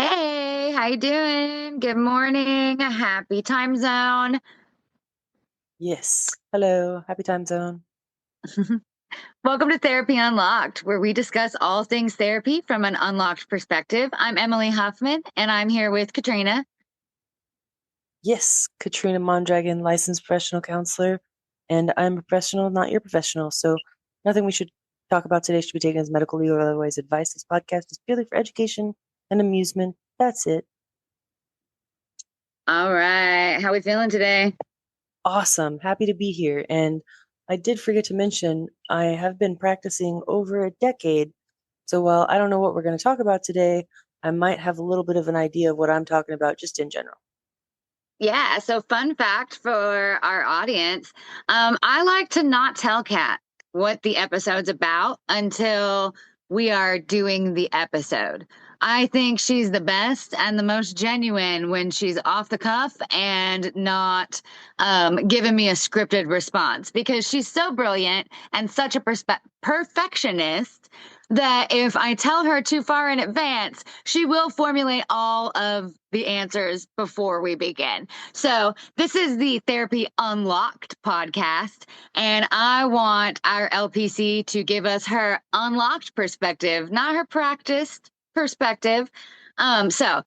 Hey, how you doing? Good morning. Happy time zone. Yes. Hello. Happy time zone. Welcome to Therapy Unlocked, where we discuss all things therapy from an unlocked perspective. I'm Emily Huffman, and I'm here with Katrina. Yes, Katrina Mondragon, licensed professional counselor, and I'm a professional, not your professional. So nothing we should talk about today should be taken as medical, legal, or otherwise advice. This podcast is purely for education and amusement. That's it. All right, how we feeling today? Awesome. Happy to be here. And I did forget to mention, I have been practicing over a decade. So while I don't know what we're going to talk about today, I might have a little bit of an idea of what I'm talking about just in general. Yeah, so fun fact for our audience. I like to not tell Kat what the episode's about until we are doing the episode. I think she's the best and the most genuine when she's off the cuff and not giving me a scripted response because she's so brilliant and such a perfectionist that if I tell her too far in advance, she will formulate all of the answers before we begin. So, this is the Therapy Unlocked podcast, and I want our LPC to give us her unlocked perspective, not her practiced perspective. So,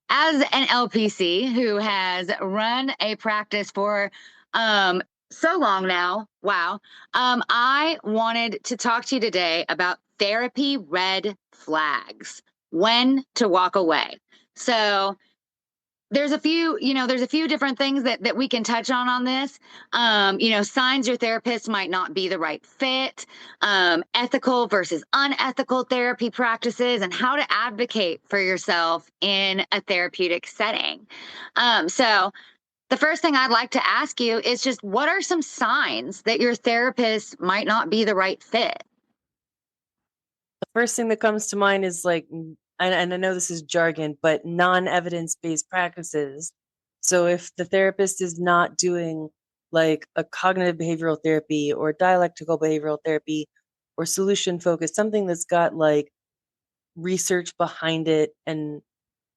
as an LPC who has run a practice for so long now, wow, I wanted to talk to you today about therapy red flags, when to walk away. So, there's a few different things that we can touch on this. Signs your therapist might not be the right fit, ethical versus unethical therapy practices, and how to advocate for yourself in a therapeutic setting. So the first thing I'd like to ask you is just what are some signs that your therapist might not be the right fit? The first thing that comes to mind is like, and I know this is jargon, but non-evidence based practices. So if the therapist is not doing like a cognitive behavioral therapy or dialectical behavioral therapy or solution focused, something that's got like research behind it and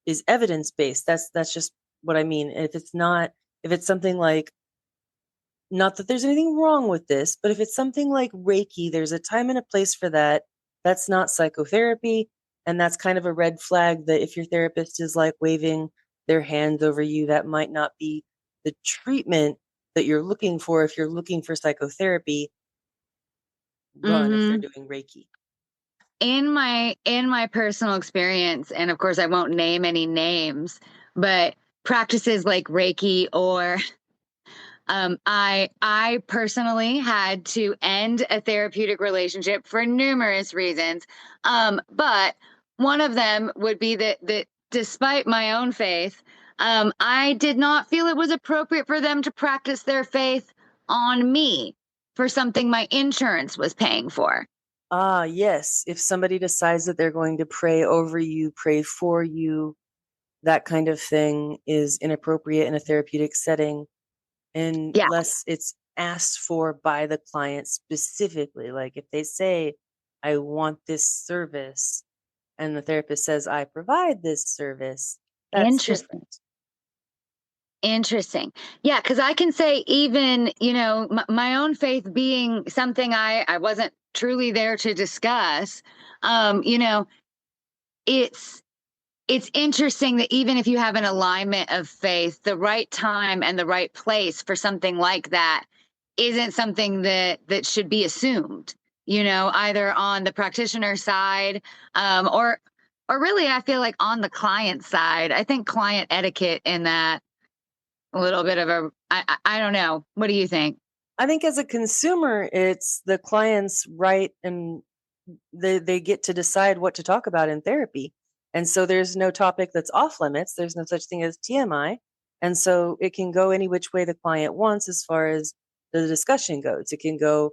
is evidence based, that's just what I mean. If it's something like, not that there's anything wrong with this, but if it's something like Reiki, there's a time and a place for that. That's not psychotherapy. And that's kind of a red flag that if your therapist is like waving their hands over you, that might not be the treatment that you're looking for. If you're looking for psychotherapy, run if they're Mm-hmm. doing Reiki. In my personal experience, and of course I won't name any names, but practices like Reiki or I personally had to end a therapeutic relationship for numerous reasons. But one of them would be that despite my own faith, I did not feel it was appropriate for them to practice their faith on me for something my insurance was paying for. Ah, yes. If somebody decides that they're going to pray over you, pray for you, that kind of thing is inappropriate in a therapeutic setting Yeah. unless it's asked for by the client specifically. Like if they say, I want this service, and the therapist says, I provide this service, that's Interesting. different. Interesting. Yeah, because I can say even, my own faith being something I wasn't truly there to discuss, um, you know, it's it's interesting that even if you have an alignment of faith, the right time and the right place for something like that isn't something that should be assumed, either on the practitioner side, or really I feel like on the client side. I think client etiquette in that a little bit of a I don't know. What do you think? I think as a consumer, it's the client's right, and they get to decide what to talk about in therapy. And so there's no topic that's off limits. There's no such thing as TMI. And so it can go any which way the client wants as far as the discussion goes. It can go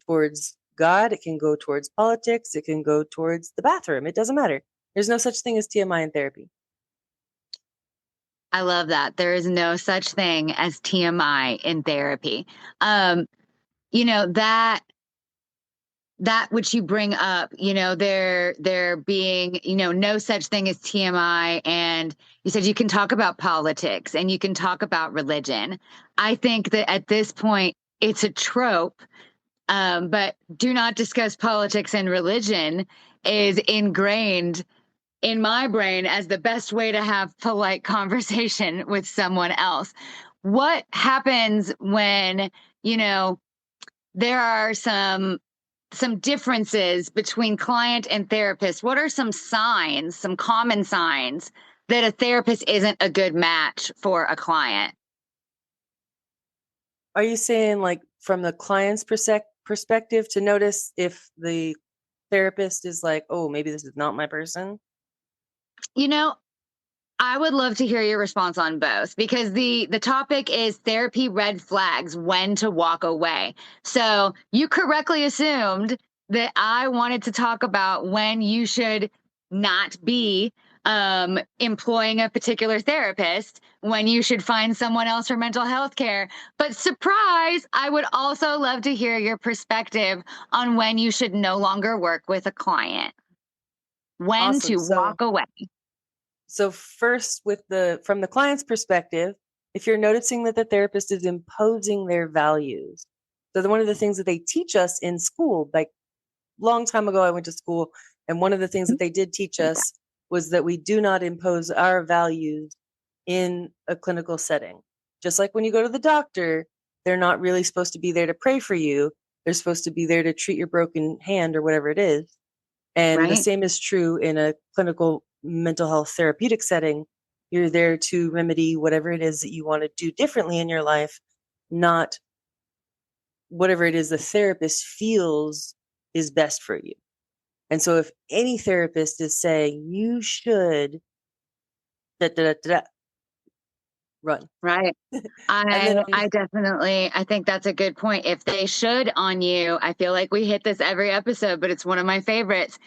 towards God, it can go towards politics, it can go towards the bathroom. It doesn't matter. There's no such thing as TMI in therapy. I love that. There is no such thing as TMI in therapy. Um, that that which you bring up, there being, no such thing as TMI. And you said you can talk about politics and you can talk about religion. I think that at this point, it's a trope. But do not discuss politics and religion is ingrained in my brain as the best way to have polite conversation with someone else. What happens when, there are some differences between client and therapist? What are some signs, some common signs that a therapist isn't a good match for a client? Are you saying like from the client's perspective to notice if the therapist is like, oh, maybe this is not my person? You know, I would love to hear your response on both because the topic is therapy red flags, when to walk away. So you correctly assumed that I wanted to talk about when you should not be employing a particular therapist, when you should find someone else for mental health care. But surprise, I would also love to hear your perspective on when you should no longer work with a client, when Awesome. to walk away. So first, from the client's perspective, if you're noticing that the therapist is imposing their values, so one of the things that they teach us in school, like long time ago, I went to school, and one of the things that they did teach us was that we do not impose our values in a clinical setting. Just like when you go to the doctor, they're not really supposed to be there to pray for you. They're supposed to be there to treat your broken hand or whatever it is. And the Right. same is true in a clinical mental health therapeutic setting. You're there to remedy whatever it is that you want to do differently in your life, not whatever it is the therapist feels is best for you. And so if any therapist is saying you should da, da, da, da, run. Right. And then I think that's a good point. If they should on you, I feel like we hit this every episode, but it's one of my favorites.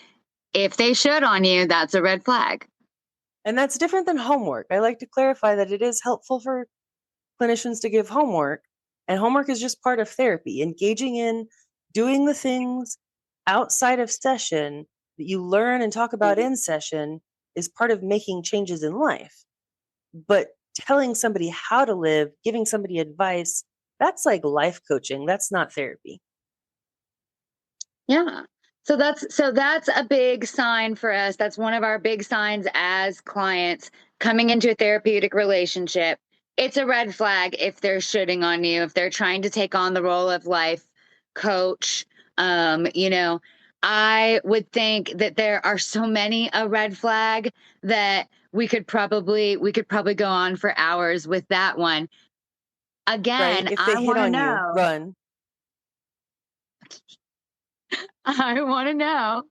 If they should on you, that's a red flag. and that's different than homework. I like to clarify that it is helpful for clinicians to give homework, and homework is just part of therapy. Engaging in doing the things outside of session that you learn and talk about in session is part of making changes in life. But telling somebody how to live, giving somebody advice, that's like life coaching. That's not therapy. Yeah. So that's a big sign for us. That's one of our big signs as clients coming into a therapeutic relationship. It's a red flag if they're shooting on you, if they're trying to take on the role of life coach. You know, I would think that there are so many a red flag that we could probably go on for hours with that one. Right? Again, If they I hit want to on you, know. run. I want to know.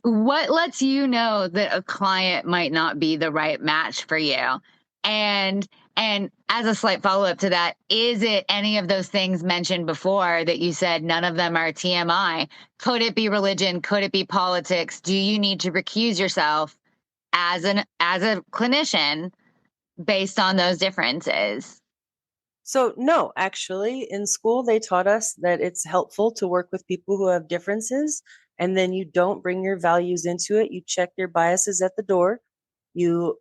What lets you know that a client might not be the right match for you? And and as a slight follow-up to that, is it any of those things mentioned before that you said none of them are TMI? Could it be religion? Could it be politics? Do you need to recuse yourself as a clinician based on those differences? So, no, actually, in school, they taught us that it's helpful to work with people who have differences, and then you don't bring your values into it. You check your biases at the door. You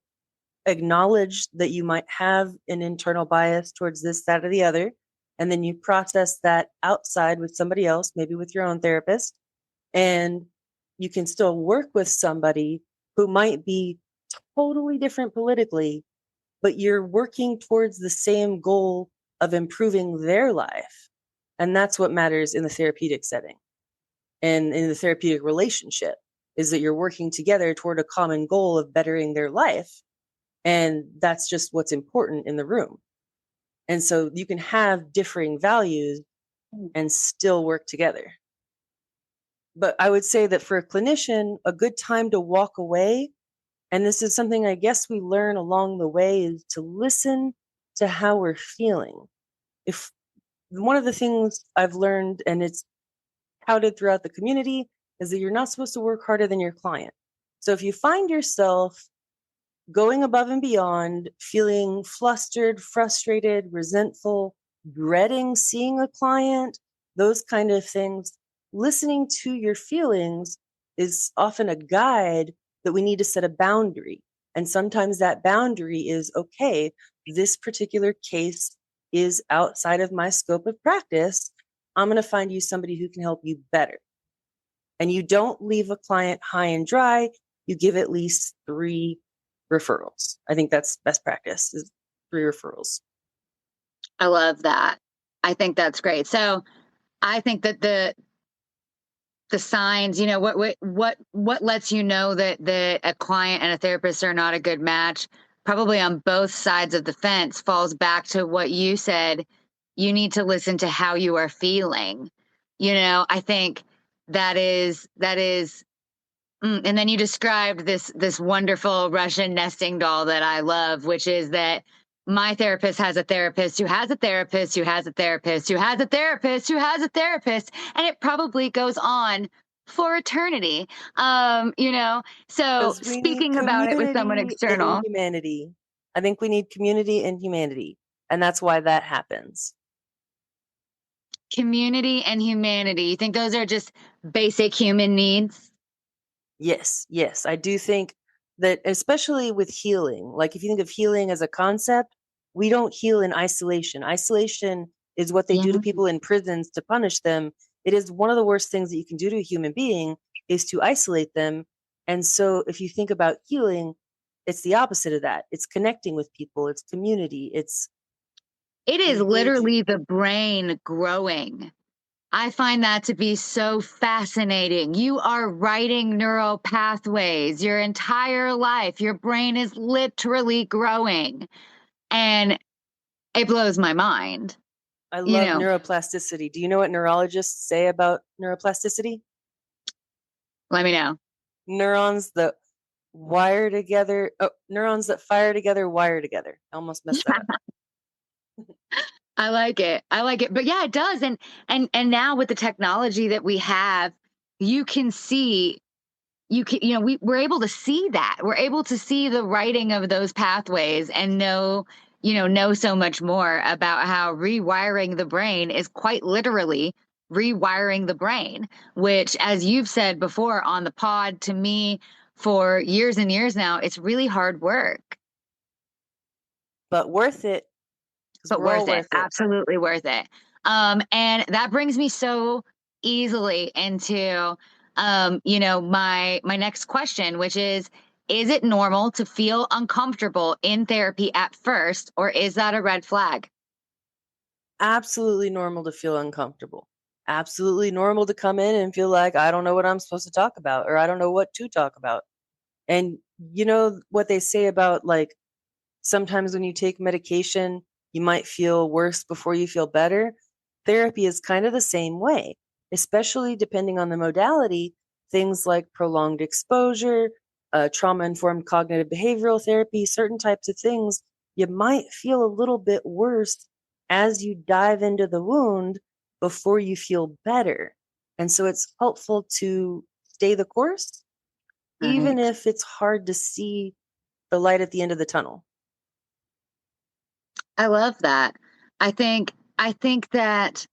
acknowledge that you might have an internal bias towards this, that, or the other, and then you process that outside with somebody else, maybe with your own therapist, and you can still work with somebody who might be totally different politically, but you're working towards the same goal of improving their life. And that's what matters in the therapeutic setting and in the therapeutic relationship, is that you're working together toward a common goal of bettering their life. And that's just what's important in the room. And so you can have differing values and still work together. But I would say that for a clinician, a good time to walk away, and this is something I guess we learn along the way, is to listen to how we're feeling. If one of the things I've learned, and it's touted throughout the community, is that you're not supposed to work harder than your client. So if you find yourself going above and beyond, feeling flustered, frustrated, resentful, dreading seeing a client, those kind of things, listening to your feelings is often a guide that we need to set a boundary. And sometimes that boundary is, okay, this particular case is outside of my scope of practice. I'm going to find you somebody who can help you better. And you don't leave a client high and dry. You give at least 3 referrals. I think that's best practice, is 3 referrals. I love that. I think that's great. So I think that the signs, what lets you know that a client and a therapist are not a good match, probably on both sides of the fence, falls back to what you said. You need to listen to how you are feeling. I think that is. And then you described this wonderful Russian nesting doll that I love, which is that my therapist has a therapist who has a therapist who has a therapist who has a therapist who has a therapist, and it probably goes on for eternity. So Because we need speaking about it with someone community and external, humanity. I think we need community and humanity. And that's why that happens. community and humanity, you think those are just basic human needs? Yes, yes. I do think that, especially with healing, like if you think of healing as a concept, we don't heal in isolation. Isolation is what they do to Yeah. people in prisons to punish them. It is one of the worst things that you can do to a human being, is to isolate them. And so if you think about healing, it's the opposite of that. It's connecting with people, it's community, it's It is engaging. literally the brain growing. I find that to be so fascinating. You are writing neural pathways your entire life. Your brain is literally growing. And it blows my mind. I You love know, neuroplasticity. Do you know what neurologists say about neuroplasticity? let me know. Neurons that wire together, neurons that fire together, wire together. I almost messed that up. I like it. I like it. But yeah, it does. And now with the technology that we have, you can see we're able to see that. We're able to see the writing of those pathways and know so much more about how rewiring the brain is quite literally rewiring the brain, which, as you've said before on the pod to me for years and years now, it's really hard work, But worth it, because but we're all worth it. worth it. Absolutely worth it. And that brings me so easily into my next question, which is it normal to feel uncomfortable in therapy at first, or is that a red flag? Absolutely normal to feel uncomfortable. Absolutely normal to come in and feel like I don't know what I'm supposed to talk about, or I don't know what to talk about. And you know what they say about, like, sometimes when you take medication, you might feel worse before you feel better. Therapy is kind of the same way, especially depending on the modality. Things like prolonged exposure, trauma informed cognitive behavioral therapy, certain types of things, you might feel a little bit worse as you dive into the wound before you feel better. And so it's helpful to stay the course, even Right. if it's hard to see the light at the end of the tunnel. I love that. I think that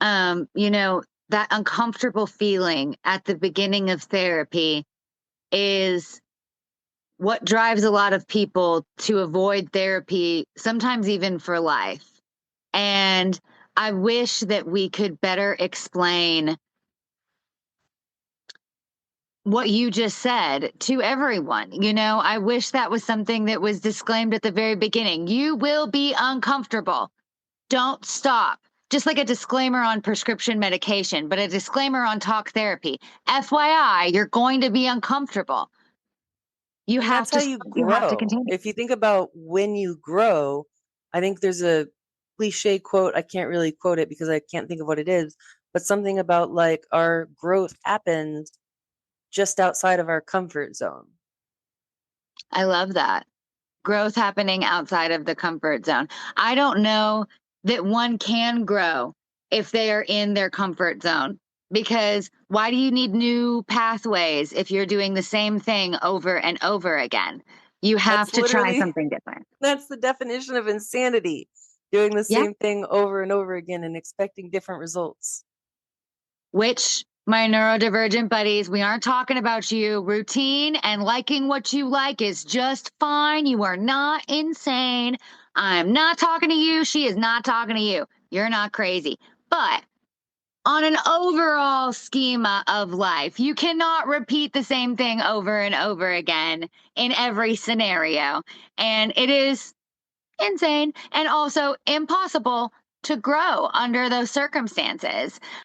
that uncomfortable feeling at the beginning of therapy is what drives a lot of people to avoid therapy, sometimes even for life. And I wish that we could better explain what you just said to everyone. I wish that was something that was disclaimed at the very beginning. You will be uncomfortable. Don't stop. Just like a disclaimer on prescription medication, but a disclaimer on talk therapy. FYI, you're going to be uncomfortable. You And have that's how to you stop. You have to grow. continue. If you think about when you grow, I think there's a cliche quote. I can't really quote it because I can't think of what it is, but something about, like, our growth happens just outside of our comfort zone. I love that. Growth happening outside of the comfort zone. I don't know that one can grow if they are in their comfort zone, because why do you need new pathways if you're doing the same thing over and over again? You have That's to try literally something different. that's the definition of insanity. Doing the Yeah. same thing over and over again and expecting different results. Which My neurodivergent buddies, we aren't talking about you. Routine and liking what you like is just fine. You are not insane. I'm not talking to you. She is not talking to you. You're not crazy. But on an overall schema of life, you cannot repeat the same thing over and over again in every scenario. And it is insane and also impossible to grow under those circumstances.